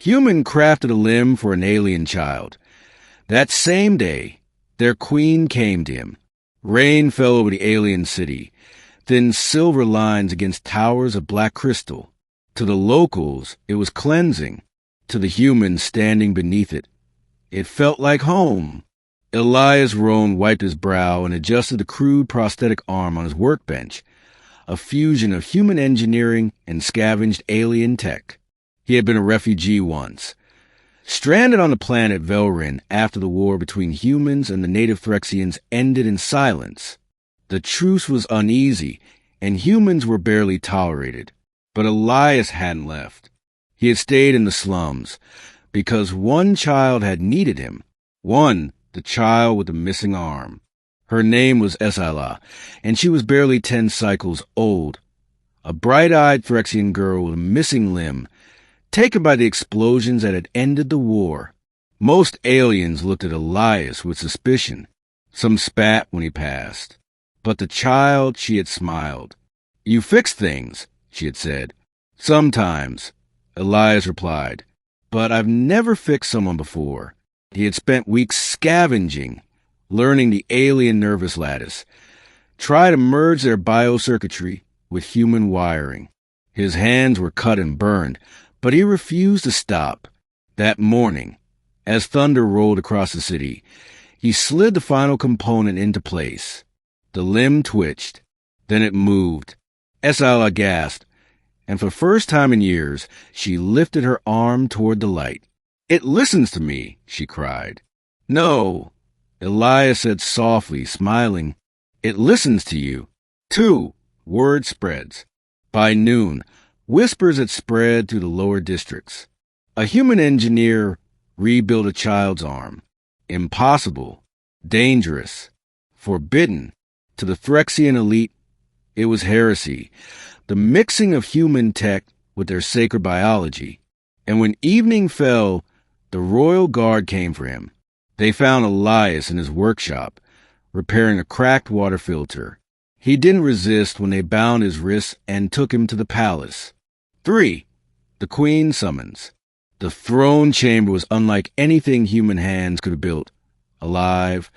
Human crafted a limb for an alien child. That same day, their queen came to him. Rain fell over the alien city, thin silver lines against towers of black crystal. To the locals, it was cleansing. To the humans standing beneath it, it felt like home. Elias Rohn wiped his brow and adjusted the crude prosthetic arm on his workbench, a fusion of human engineering and scavenged alien tech. He had been a refugee once, stranded on the planet Velrin after the war between humans and the native Threxians ended in silence. The truce was uneasy, and humans were barely tolerated. But Elias hadn't left. He had stayed in the slums, because one child had needed him. One, the child with the missing arm. Her name was Esala, and she was barely 10 cycles old. A bright-eyed Threxian girl with a missing limb, taken by the explosions that had ended the war. Most aliens looked at Elias with suspicion. Some spat when he passed. But the child, she had smiled. "You fix things," she had said. "Sometimes," Elias replied. "But I've never fixed someone before." He had spent weeks scavenging, learning the alien nervous lattice, try to merge their biocircuitry with human wiring. His hands were cut and burned, but he refused to stop. That morning, as thunder rolled across the city, he slid the final component into place. The limb twitched. Then it moved. Esala gasped, and for the first time in years, she lifted her arm toward the light. "It listens to me," she cried. "No," Elias said softly, smiling. "It listens to you, too." Word spreads. By noon, whispers had spread through the lower districts. A human engineer rebuilt a child's arm. Impossible. Dangerous. Forbidden. To the Threxian elite, it was heresy. The mixing of human tech with their sacred biology. And when evening fell, the royal guard came for him. They found Elias in his workshop, repairing a cracked water filter. He didn't resist when they bound his wrists and took him to the palace. 3. The Queen's summons. The throne chamber was unlike anything human hands could have built. Alive,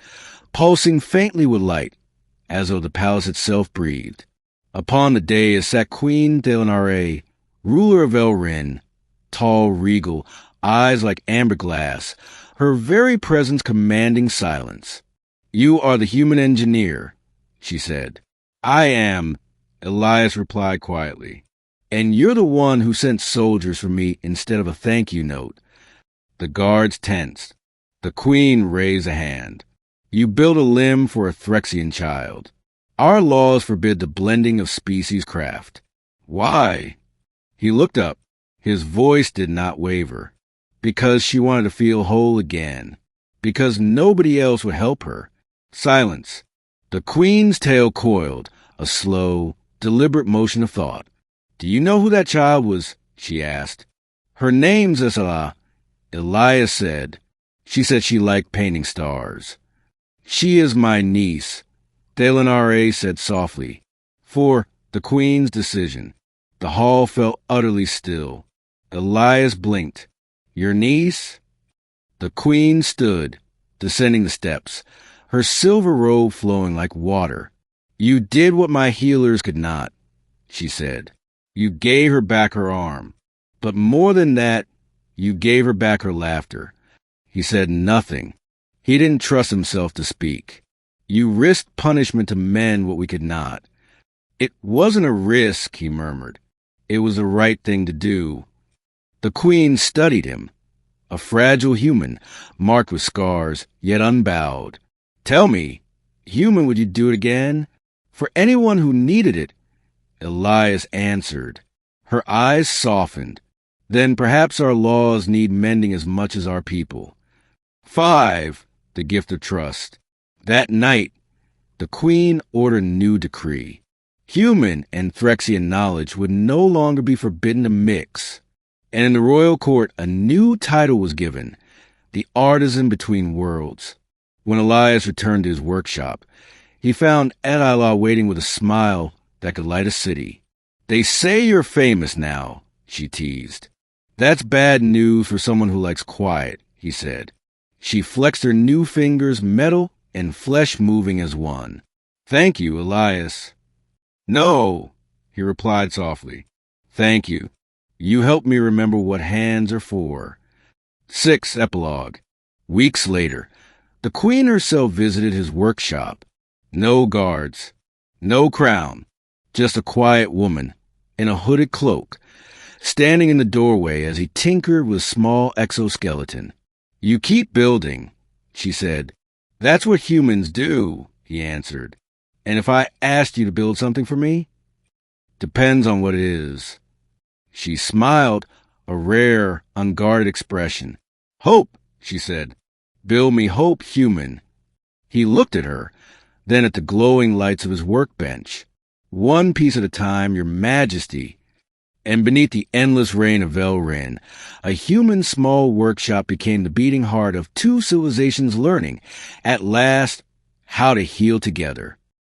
pulsing faintly with light, as though the palace itself breathed. Upon the dais sat Queen Thalenare, ruler of Elrin, tall, regal, eyes like amber glass, her very presence commanding silence. "You are the human engineer," she said. "I am," Elias replied quietly. "And you're the one who sent soldiers for me instead of a thank you note." The guards tensed. The Queen raised a hand. "You built a limb for a Threxian child. Our laws forbid the blending of species craft." "Why?" He looked up. His voice did not waver. "Because she wanted to feel whole again. Because nobody else would help her." Silence. The Queen's tail coiled, a slow, deliberate motion of thought. "Do you know who that child was?" she asked. "Her name's Esala," Elias said. "She said she liked painting stars." "She is my niece," Thalenare said softly. "For the Queen's decision." The hall felt utterly still. Elias blinked. "Your niece?" The Queen stood, descending the steps, her silver robe flowing like water. "You did what my healers could not," she said. "You gave her back her arm. But more than that, you gave her back her laughter." He said nothing. He didn't trust himself to speak. "You risked punishment to mend what we could not." "It wasn't a risk," he murmured. "It was the right thing to do." The Queen studied him. A fragile human, marked with scars, yet unbowed. "Tell me, human, would you do it again? For anyone who needed it?" Elias answered. Her eyes softened. "Then perhaps our laws need mending as much as our people." 5. The gift of trust. That night, the Queen ordered a new decree. Human and Threxian knowledge would no longer be forbidden to mix. And in the royal court, a new title was given, the artisan between worlds. When Elias returned to his workshop, he found Edila waiting with a smile that could light a city. "They say you're famous now," she teased. That's bad news for someone who likes quiet, he said. She flexed her new fingers, metal and flesh moving as one. Thank you, Elias. No, he replied softly. Thank you. You helped me remember what hands are for. 6. Epilogue. Weeks later, the Queen herself visited his workshop. No guards. No crown. Just a quiet woman in a hooded cloak, standing in the doorway as he tinkered with small exoskeleton. You keep building, she said. That's what humans do, he answered. And if I asked you to build something for me? Depends on what it is. She smiled, a rare, unguarded expression. Hope, she said. Build me hope human. He looked at her, then at the glowing lights of his workbench. One piece at a time, Your Majesty. And beneath the endless reign of Elrin, a human small workshop became the beating heart of two civilizations learning, at last, how to heal together.